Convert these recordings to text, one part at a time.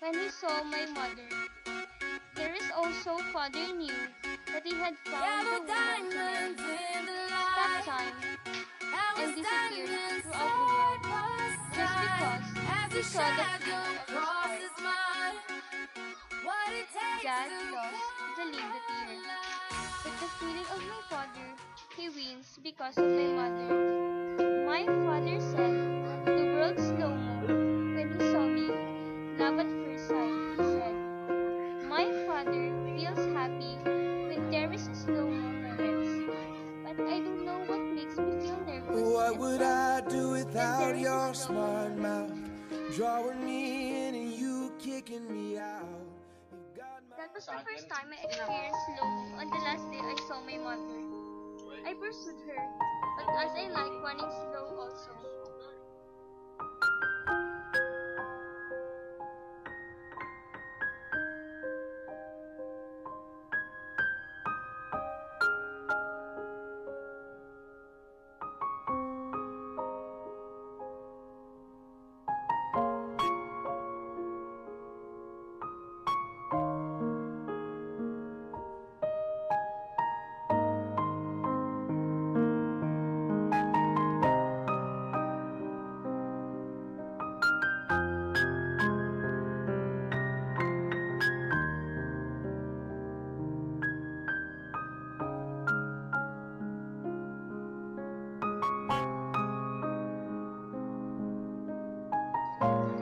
When he saw my mother, there is also father knew that he had found the woman to marry, stopped time, and disappeared throughout the world, just because he saw the feeling of his heart. God lost the lead that year, but the feeling of my father, he wins because of my mother. My father said the world slow-mo when he saw me. Love at first sight, he said. My father feels happy when there is a slow-mo moments, but I don't know what makes me feel nervous What and would sad I do when there without is a your slow-mo smart moment. mouth? Drawing me in and you kicking me out. You got my That was the first time I experienced slow-mo on the last day I saw my mother. I pursued her, but as I like running slow also.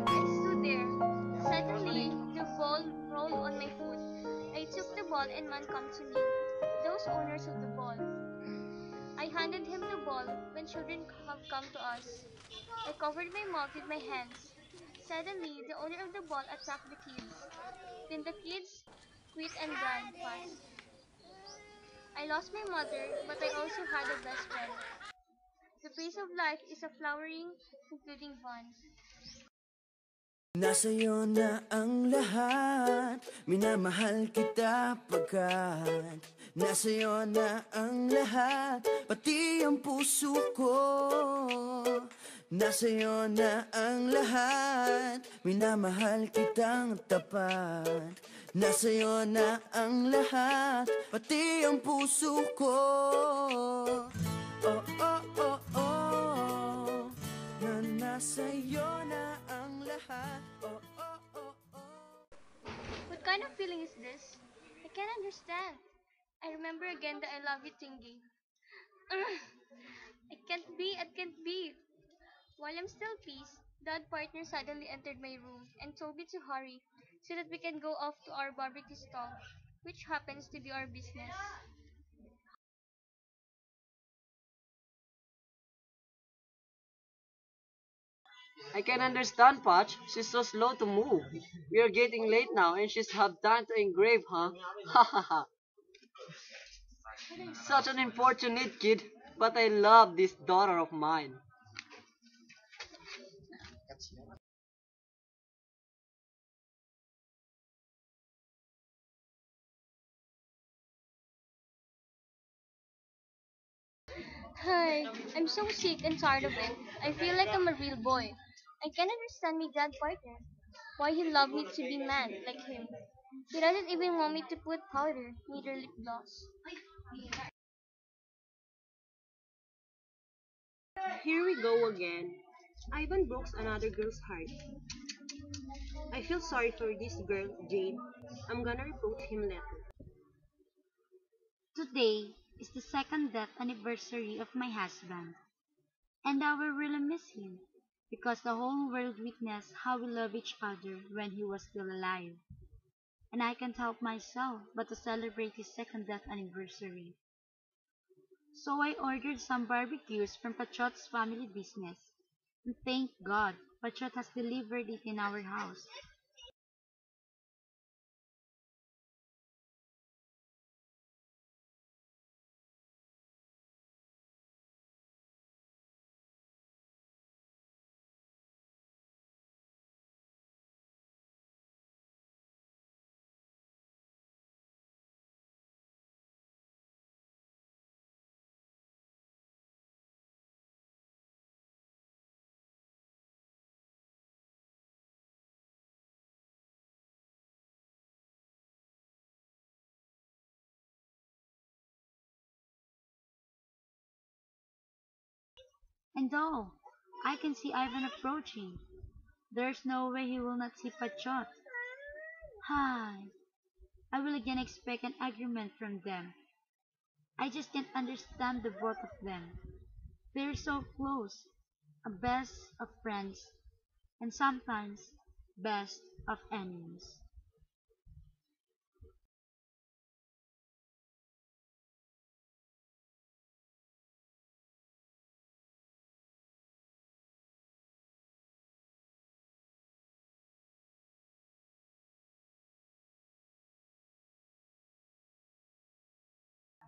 I stood there. Suddenly, the ball rolled on my foot. I took the ball and man come to me. Those owners of the ball. I handed him the ball when children have come to us. I covered my mouth with my hands. Suddenly, the owner of the ball attacked the kids. Then the kids quit and ran fast. I lost my mother, but I also had a best friend. The pace of life is a flowering, including fun. Nasa'yo na ang lahat. Minamahal kita pagkat nasa'yo na ang lahat, pati ang puso ko. Nasa'yo na ang lahat. Minamahal kitang tapat. Nasa'yo na ang lahat, pati ang puso ko. Oh, oh, oh, oh, na nasa'yo na ang lahat. Oh, oh, oh, oh. What kind of feeling is this? I can't understand. I remember again that I love you thinking. It can't be. While I'm still peace, that partner suddenly entered my room and told me to hurry so that we can go off to our barbecue stall, which happens to be our business. I can understand, Patch. She's so slow to move. We are getting late now and she's have time to engrave, huh? Ha ha ha. Such an unfortunate kid. But I love this daughter of mine. Hi, I'm so sick and tired of it. I feel like I'm a real boy. I can't understand my dad partner. Why he loved me to be man like him. He doesn't even want me to put powder, neither lip gloss. Here we go again. Ivan broke another girl's heart. I feel sorry for this girl, Jade. I'm gonna report him later. Today is the second death anniversary of my husband, and I will really miss him because the whole world witnessed how we love each other when he was still alive, and I can't help myself but to celebrate his second death anniversary. So I ordered some barbecues from Pachot's family business, and thank God Pachot has delivered it in our house. And oh, I can see Ivan approaching. There's no way he will not see Pachot. Hi. I will again expect an agreement from them. I just can't understand the both of them. They're so close, a best of friends, and sometimes best of enemies.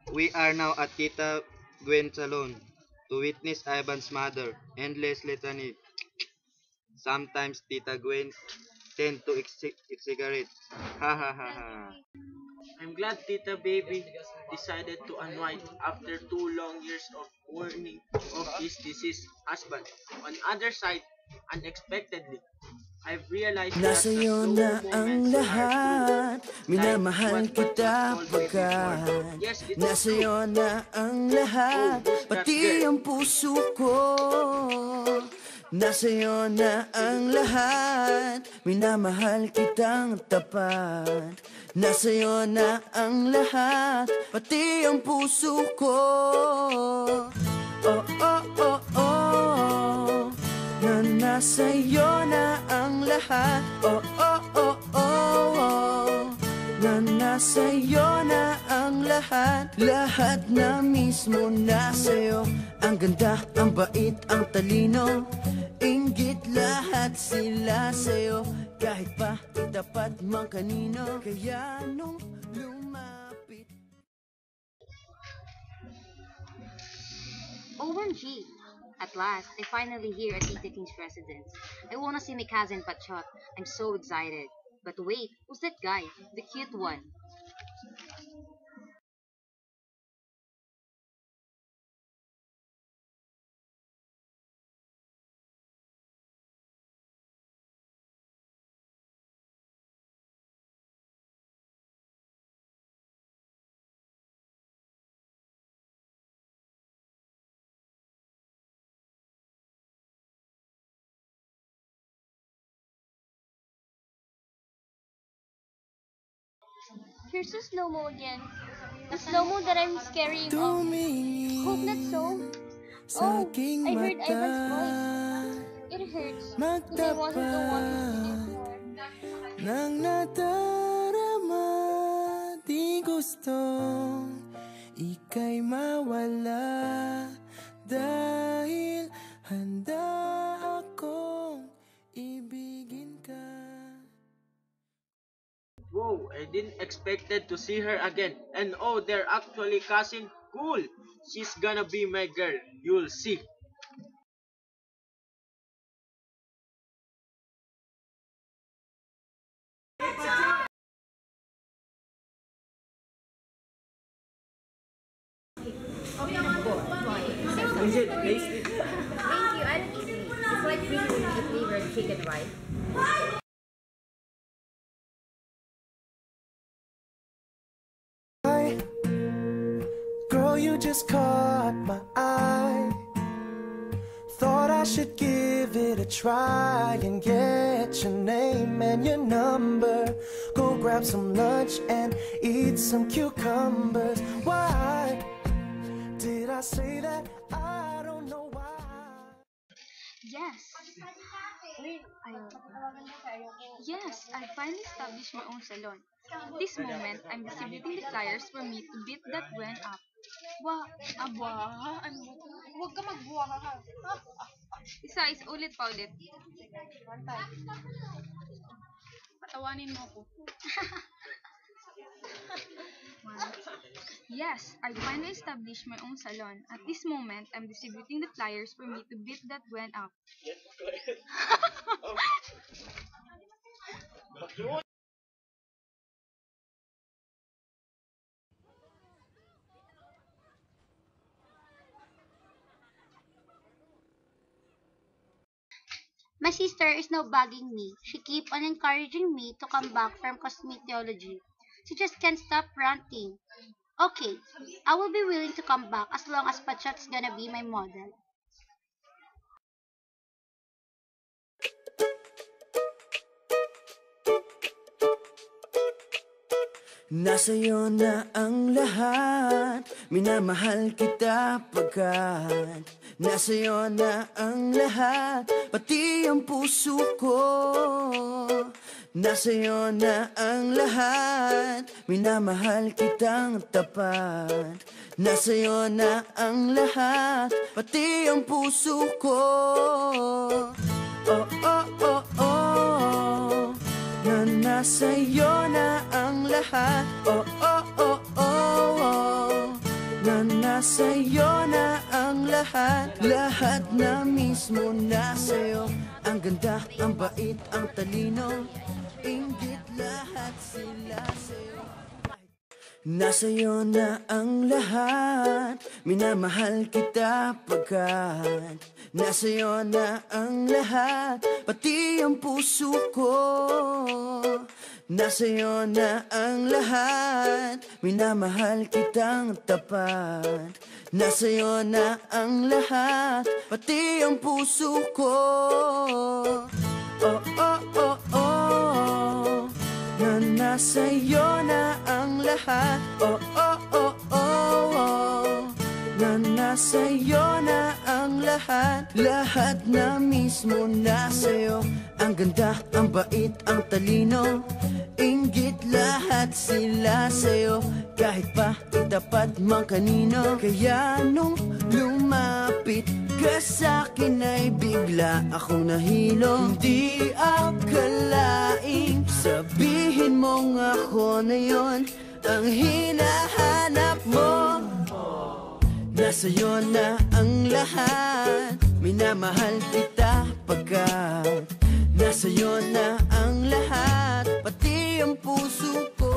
We are now at Tita Gwen's salon to witness Ivan's mother endless litany. Sometimes Tita Gwen tend to eat cigarette. Ha ha ha ha. I'm glad Tita Baby decided to unwind after 2 long years of warning of his deceased husband. On the other side, unexpectedly, I've realized that the Nasa'yo slow na ang moments are lahat, true. minamahal Like what kita Papa told me before. pagkat Yes, it's nasa'yo true. na ang lahat, Oh, who's that pati girl? ang puso ko. Nasa'yo na ang lahat, minamahal kitang tapat. Nasa'yo na ang lahat, pati ang puso ko. Oh, oh, oh, oh, na nasa'yo na ang lahat. Oh, oh, oh, oh, oh, na nasa'yo na ang lahat. Lahat na mismo nasa'yo. Ang ganda, ang bait, ang talino. Inggit lahat sila sa'yo. Kahit pa itapat mang kanino. Kaya nung lumapit. OMG! At last, I finally hear at Tita King's residence. I wanna see my cousin Pachot. I'm so excited. But wait, who's that guy? The cute one. Here's the slow-mo again. The slow-mo that I'm scaring of. Hope not so. Oh, I heard Ivan's voice. It hurts. Because I wasn't the one who's been it for. Nang nadarama, di gustong ika'y mawala. Dahil handa akong ibigin ka. Whoa, I didn't expected to see her again. And oh, they're actually cousin. Cool. She's gonna be my girl. You'll see. Thank you. I don't eat meat. It's like me when you eat liver and chicken, right? Girl, you just caught my eye. Thought I should give it a try and get your name and your number. Go grab some lunch and eat some cucumbers. Why did I say that? I don't know why. Yes. Yes, I finally established my own salon. This moment, I'm distributing the flyers for me to beat that went up. Huwag ka magbuha ha. Isa, ulit pa ulit. Patawanin mo ako. Yes, I finally established my own salon. At this moment, I'm distributing the flyers for me to beat that went up. My sister is now bugging me. She keep on encouraging me to come back from cosmetology. She just can't stop ranting. Okay, I will be willing to come back as long as Pachot's gonna be my model. Nasa'yo na ang lahat, minamahal kita pagkat nasa'yo na ang lahat, pati ang puso ko. Nasa'yo na ang lahat, minamahal kitang tapat. Nasa'yo na ang lahat, pati ang puso ko. Oh, oh, oh, oh, na nasa'yo na ang lahat. Oh, oh, oh, oh, oh, na nasa'yo na ang lahat. Lahat na mismo nasa'yo. Ang ganda, ang bait, ang talino, inggit lahat sila sa'yo. Nasa'yo na ang lahat, minamahal kita pagkat nasa'yo na ang lahat, pati ang puso ko. Nasa'yo na ang lahat, minamahal kitang tapat. Nasa'yo na ang lahat, pati ang puso ko. Oh, oh, oh, oh, na nasa'yo na ang lahat. Oh, oh, oh, oh, oh, na nasa'yo na ang lahat. Lahat na mismo nasa'yo. Ang ganda, ang bait, ang talino, inggit lahat sila sa'yo. Kahit pa itapat mang kanino. Kaya nung lumapit ka sa'kin ay bigla akong nahilo. Hindi akalaing sabihin mong ako na yon ang hinahanap mo. Nasa'yo na ang lahat, minamahal kita pagkat nasa'yo na ang lahat, pati ang puso ko.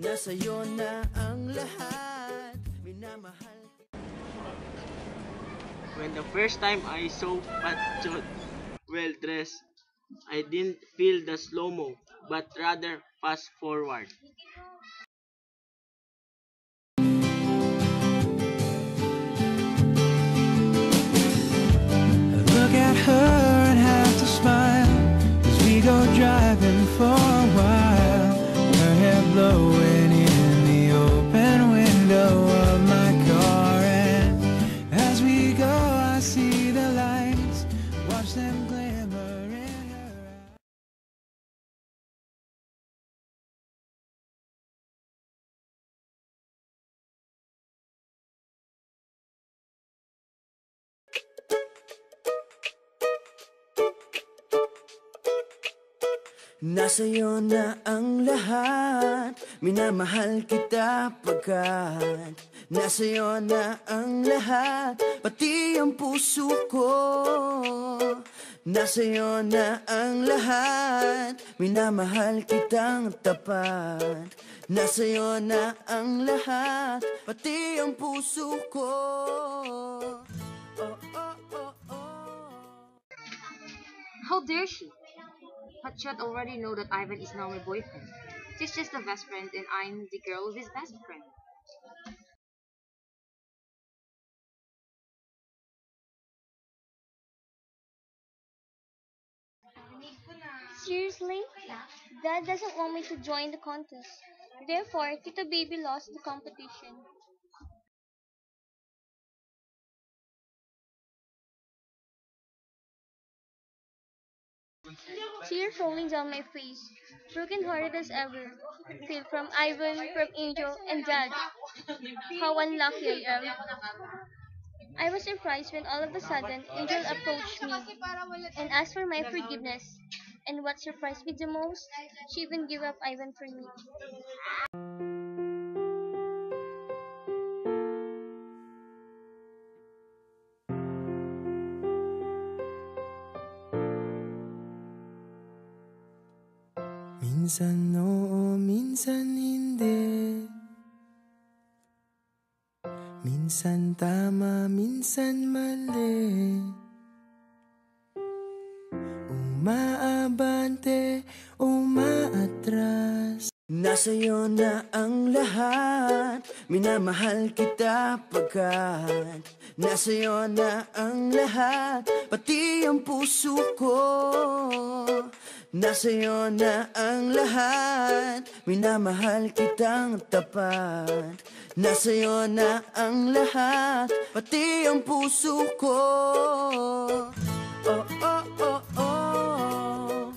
Nasa'yo na ang lahat, minamahal. When the first time I saw Patchot well dressed, I didn't feel the slow-mo, but rather fast forward. Look at her and have to smile as we go driving for a while. Her hair blowing in the open window of my car, and as we go I see the lights, watch them glimmer in her eyes. Nasa'yo na ang lahat, minamahal kita pagkat nasa'yo na ang lahat, pati ang puso ko. Nasa'yo na ang lahat, minamahal kitang tapat. Nasa'yo na ang lahat, pati ang puso ko. Oh, oh, oh, oh. How dare she? Patchot already know that Ivan is now my boyfriend. She's just a best friend and I'm the girl of his best friend. Seriously? Dad doesn't want me to join the contest. Therefore, Tito Baby lost the competition. Tears rolling down my face, broken-hearted as ever. Feel from Ivan, from Angel, and Dad. How unlucky I am. I was surprised when all of a sudden Angel approached me and asked for my forgiveness. And what surprised me the most, she even gave up Ivan for me. Minsan oo, minsan hindi. Minsan tama, minsan mali. Umaabante, umaatras. Nasa'yo na ang lahat, minamahal kita pagkat Nasa'yo na ang lahat, pati ang puso ko. Nasa'yo na ang lahat, minamahal kitang tapat. Nasa'yo na ang lahat, pati ang puso ko. Oh, oh, oh, oh,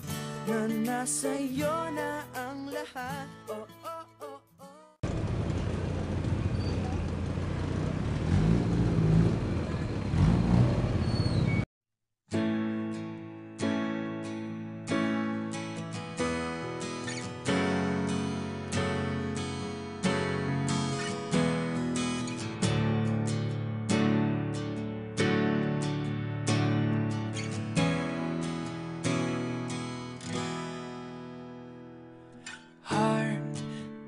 na nasa'yo na ang lahat. Oh, oh, oh, oh. Heart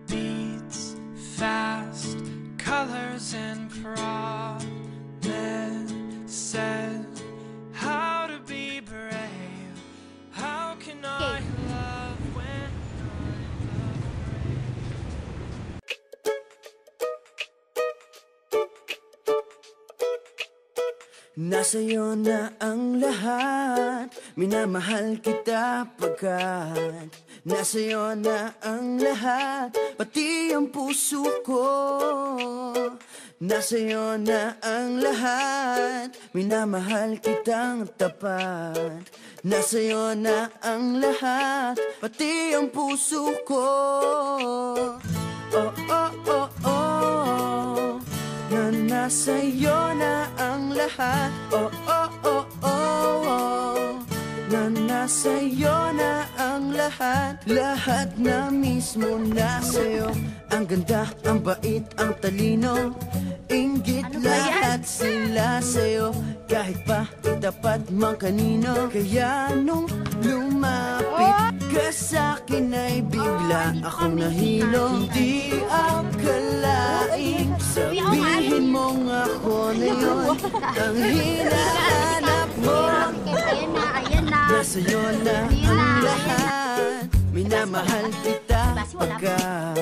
beats fast, colors and promises. How to be brave? How can I love when I'm Nasa'yo na ang lahat, minamahal kita pagkat nasa'yo na ang lahat, pati ang puso ko. Nasa'yo na ang lahat, minamahal kitang tapat. Nasa'yo na ang lahat, pati ang puso ko. Oh, oh, oh, oh, na nasa'yo na ang lahat. Oh, oh, oh, oh, na nasa'yo na ang lahat. Lahat na mismo nasa'yo. Ang ganda, ang bait, ang talino, inggit lahat sila sa'yo. Kahit pa itapat mang kanino. Kaya nung lumapit ka sa'kin ay bigla akong nahilo. Hindi akalaing sabihin mong ako na yun ang hinahanap mo. Nasa'yo na ang lahat, minamahal kita pagkat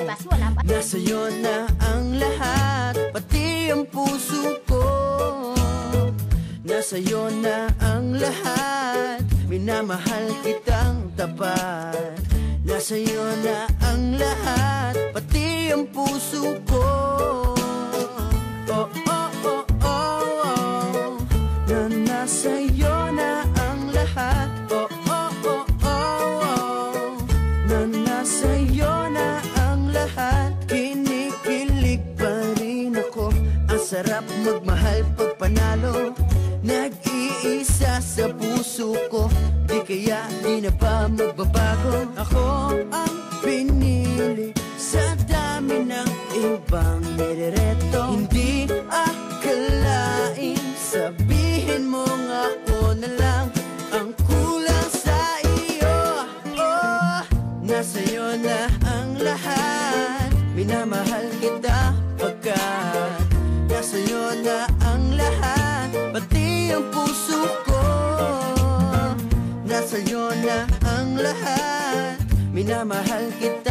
nasa'yo na ang lahat, pati ang puso ko. Nasa'yo na ang lahat, minamahal kitang tapat. Nasa'yo na ang lahat, pati ang puso ko. Oh, oh, oh, oh, oh, na nasa'yo na ang lahat. Oh, oh, oh, oh, oh, na nasa'yo na ang lahat. Kinikilig pa rin ako, ang sarap magmahal pag panalo. Nag-iisa sa puso ko, di kaya di na pa magbabago. Ako ang pinili sa dami ng ibang nirereto. Hindi akalain sabihin mo nga ako na lang ang kulang sa iyo. Oh, nasa'yo na ang lahat, minamahal kita pagkat nasa'yo na ang lahat, pati ang puso ko. Nasa'yo na ang lahat, minamahal kita